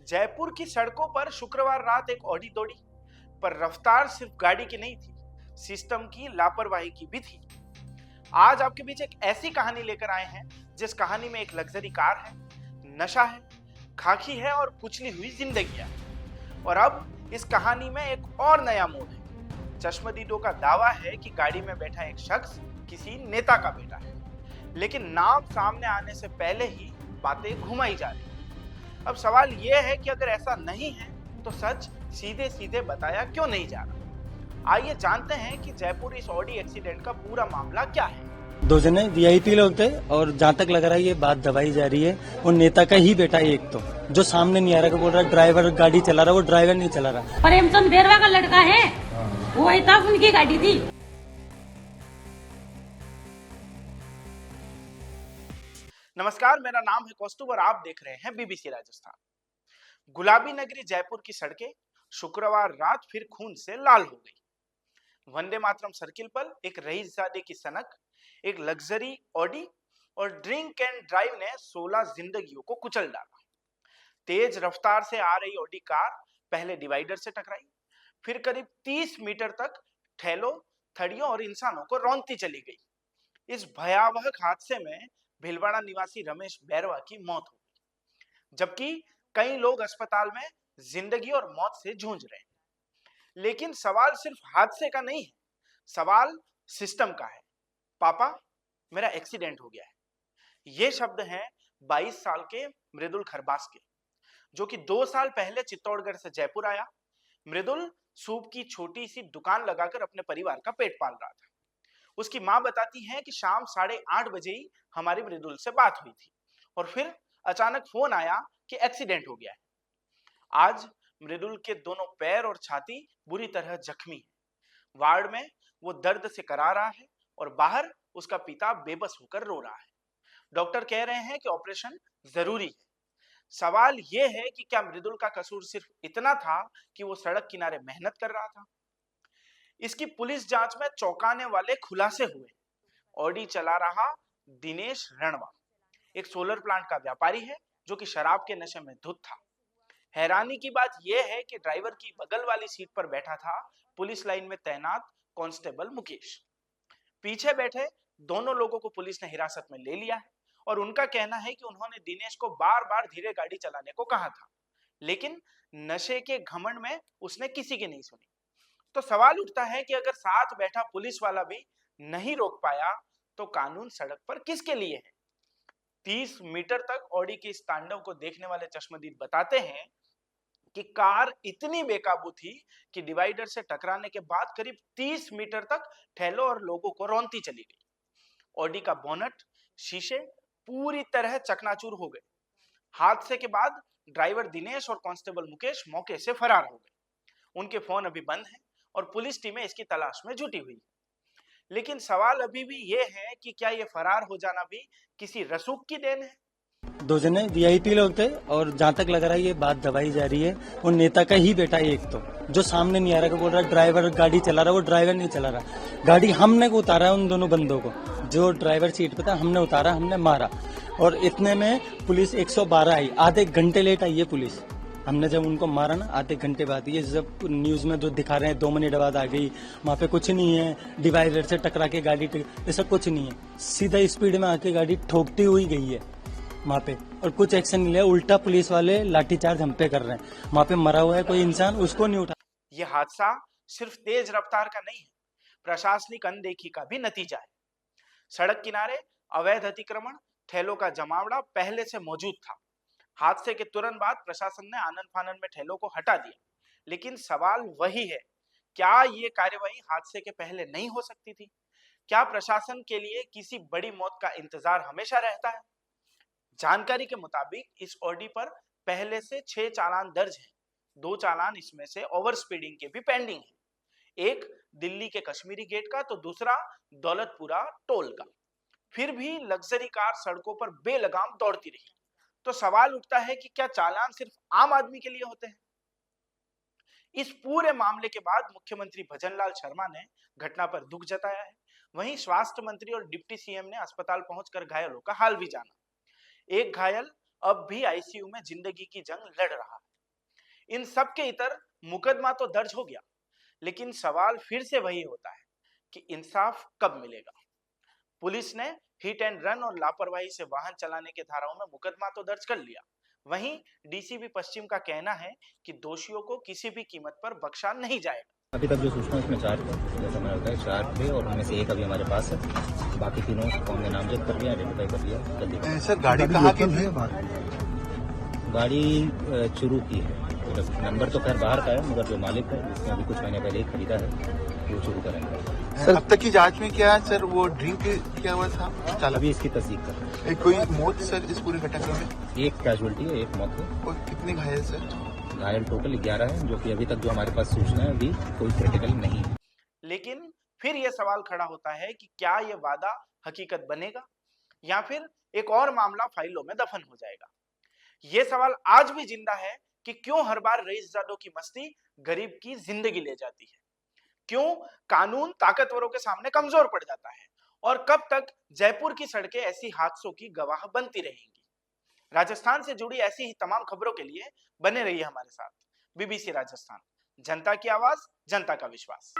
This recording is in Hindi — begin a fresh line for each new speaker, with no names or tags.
जयपुर की सड़कों पर शुक्रवार रात एक ऑडी दौड़ी, पर रफ्तार सिर्फ गाड़ी की नहीं थी, सिस्टम की लापरवाही की भी थी। आज आपके बीच एक ऐसी कहानी लेकर आए हैं जिस कहानी में एक लग्जरी कार है, नशा है, खाकी है और कुचली हुई जिंदगी है। और अब इस कहानी में एक और नया मोड़ है। चश्मदीदों का दावा है कि गाड़ी में बैठा एक शख्स किसी नेता का बेटा है, लेकिन नाम सामने आने से पहले ही बातें घुमाई जा रही। अब सवाल यह है कि अगर ऐसा नहीं है तो सच सीधे सीधे बताया क्यों नहीं जा रहा। आइए जानते हैं कि जयपुर इस ऑडी एक्सीडेंट का पूरा मामला क्या है।
दो जने वीआईपी लोग थे और जहाँ तक लग रहा है ये बात दबाई जा रही है वो नेता का ही बेटा है। एक तो जो सामने नहीं आ रहा, बोल रहा ड्राइवर गाड़ी चला रहा, वो ड्राइवर नहीं चला रहा।
प्रेमचंद बेरवा का लड़का है, वो तब उनकी गाड़ी थी।
नमस्कार, मेरा नाम है कौस्तुभ और आप देख रहे हैं बीबीसी राजस्थान। गुलाबी नगरी जयपुर की सड़कें शुक्रवार रात फिर खून से लाल हो गई। वंदे मातरम सर्किल पर एक रईसजादे की सनक, एक लग्जरी ऑडी और ड्रिंक एंड ड्राइव ने 16 जिंदगियों को कुचल डाला। तेज रफ्तार से आ रही ऑडी कार पहले डिवाइडर से टकराई, फिर करीब 30 मीटर तक ठेलों, थड़ियों और इंसानों को रौंदती चली गई। इस भयावह हादसे में भीलवाड़ा निवासी रमेश बैरवा की मौत हो गई, जबकि कई लोग अस्पताल में जिंदगी और मौत से जूझ रहे हैं। लेकिन सवाल सिर्फ हादसे का नहीं है, सवाल सिस्टम का है। पापा, मेरा एक्सीडेंट हो गया है। ये शब्द हैं 22 साल के मृदुल खरबास के, जो कि 2 साल पहले चित्तौड़गढ़ से जयपुर आया। मृदुल सूप की छोटी सी दुकान लगाकर अपने परिवार का पेट पाल रहा था। उसकी मां बताती हैं कि शाम 8:30 बजे ही हमारी मृदुल से बात हुई थी और फिर अचानक फोन आया कि एक्सीडेंट हो गया है। आज मृदुल के दोनों पैर और छाती बुरी तरह जख्मी है। वार्ड में वो दर्द से करा रहा है और बाहर उसका पिता बेबस होकर रो रहा है। डॉक्टर कह रहे हैं कि ऑपरेशन जरूरी है। सवाल यह है कि क्या मृदुल का कसूर सिर्फ इतना था कि वो सड़क किनारे मेहनत कर रहा था? इसकी पुलिस जांच में चौंकाने वाले खुलासे हुए। ऑडी चला रहा दिनेश रणवा एक सोलर प्लांट का व्यापारी है, जो कि शराब के नशे में धुत था। हैरानी की बात यह है कि ड्राइवर की बगल वाली सीट पर बैठा था पुलिस लाइन में तैनात कांस्टेबल मुकेश। पीछे बैठे दोनों लोगों को पुलिस ने हिरासत में ले लिया है और उनका कहना है कि उन्होंने दिनेश को बार बार धीरे गाड़ी चलाने को कहा था, लेकिन नशे के घमंड में उसने किसी की नहीं सुनी। तो सवाल उठता है कि अगर साथ बैठा पुलिस वाला भी नहीं रोक पाया तो कानून सड़क पर किसके लिए है? 30 मीटर तक ऑडी के इस तांडव को देखने वाले चश्मदीद बताते हैं कि कार इतनी बेकाबू थी कि डिवाइडर से टकराने के बाद करीब 30 मीटर तक ठेलों और लोगों को रौंदती चली गई। ऑडी का बोनट, शीशे पूरी तरह चकनाचूर हो गए। हादसे के बाद ड्राइवर दिनेश और कांस्टेबल मुकेश मौके से फरार हो गए। उनके फोन अभी बंद हैं और पुलिस टीमें इसकी तलाश में जुटी हुई। लेकिन सवाल अभी भी ये है कि क्या ये फरार हो जाना भी किसी रसूख की देन है?
दो जने वीआईपी लोग थे और जहाँ तक लग रहा है ये बात दबाई जा रही है वो नेता का ही बेटा है। एक तो जो सामने नहीं आ रहा, बोल रहा ड्राइवर गाड़ी चला रहा, वो ड्राइवर नहीं चला रहा। गाड़ी हमने को उतारा है, उन दोनों बंदों को जो ड्राइवर सीट पे था हमने उतारा, हमने मारा और इतने में पुलिस 112 आई। आधे घंटे लेट आई है पुलिस। हमने जब उनको मारा ना, आधे घंटे बाद, ये जब न्यूज में जो दिखा रहे हैं 2 मिनट बाद आ गई, वहां पे कुछ नहीं है, डिवाइडर से टकरा के गाड़ी, ऐसा कुछ नहीं है। सीधा स्पीड में आके गाड़ी ठोकती हुई गई है वहां पे और कुछ एक्शन नहीं लिया। उल्टा पुलिस वाले लाठीचार्ज हम पे कर रहे हैं। वहां पे मरा हुआ है कोई इंसान, उसको नहीं उठा।
यह हादसा सिर्फ तेज रफ्तार का नहीं है, प्रशासनिक अनदेखी का भी नतीजा है। सड़क किनारे अवैध अतिक्रमण, ठेलों का जमावड़ा पहले से मौजूद था। हादसे के तुरंत बाद प्रशासन ने आनन फानन में ठेलों को हटा दिया, लेकिन सवाल वही है, क्या ये कार्यवाही हादसे के पहले नहीं हो सकती थी? क्या प्रशासन के लिए किसी बड़ी मौत का इंतजार हमेशा रहता है? जानकारी के मुताबिक इस ऑडी पर पहले से 6 चालान दर्ज हैं। 2 चालान इसमें से ओवर स्पीडिंग के भी पेंडिंग है। एक दिल्ली के कश्मीरी गेट का तो दूसरा दौलतपुरा टोल का। फिर भी लग्जरी कार सड़कों पर बेलगाम दौड़ती रही। तो सवाल उठता है कि क्या चालान सिर्फ आम आदमी के लिए होते हैं? इस पूरे मामले के बाद मुख्यमंत्री भजनलाल शर्मा ने घटना पर दुख जताया है। वहीं स्वास्थ्य मंत्री और डिप्टी सीएम ने अस्पताल पहुंचकर घायलों का हाल भी जाना। एक घायल अब भी आईसीयू में जिंदगी की जंग लड़ रहा है। इन सब के इतर मुकदमा तो दर्ज हो गया, लेकिन सवाल फिर से वही होता है कि इंसाफ कब मिलेगा। पुलिस ने हिट एंड रन और लापरवाही से वाहन चलाने के धाराओं में मुकदमा तो दर्ज कर लिया, वहीं डीसीपी पश्चिम का कहना है कि दोषियों को किसी भी कीमत पर बख्शा नहीं जाएगा।
अभी तक जो सूचना उसमें 4 थे, जैसा मैंने बताया 4 थे और उनमें से एक अभी हमारे पास है, बाकी तीनों को हमने नामजद कर लिया, आइडेंटिफाई कर लिया जल्दी।
सर गाड़ी कहाँ की थी?
गाड़ी चुरू की है, नंबर तो खैर बाहर का है, मगर जो मालिक है जिसने अभी कुछ महीने पहले ही खरीदा है वो चुरू करेंगे।
सर अब तक की जांच में क्या है सर, वो ड्रिंक किया हुआ था चालक?
अभी इसकी तस्दीक कर रहे हैं।
कोई मौत सर इस पूरे घटना में?
एक कैजुअलिटी है, एक मौत है।
और कितने घायल सर?
घायल टोटल 11 है, जो कि अभी तक जो हमारे पास सूचना है अभी कोई क्रिटिकल नहीं है।
लेकिन फिर यह सवाल खड़ा होता है कि क्या यह वादा हकीकत बनेगा या फिर एक और मामला फाइलों में दफन हो जाएगा। यह सवाल आज भी जिंदा है कि क्यों हर बार रईसजादों की मस्ती गरीब की जिंदगी ले जाती है, क्यों कानून ताकतवरों के सामने कमजोर पड़ जाता है, और कब तक जयपुर की सड़कें ऐसी हादसों की गवाह बनती रहेंगी। राजस्थान से जुड़ी ऐसी ही तमाम खबरों के लिए बने रहिए हमारे साथ। बीबीसी राजस्थान, जनता की आवाज, जनता का विश्वास।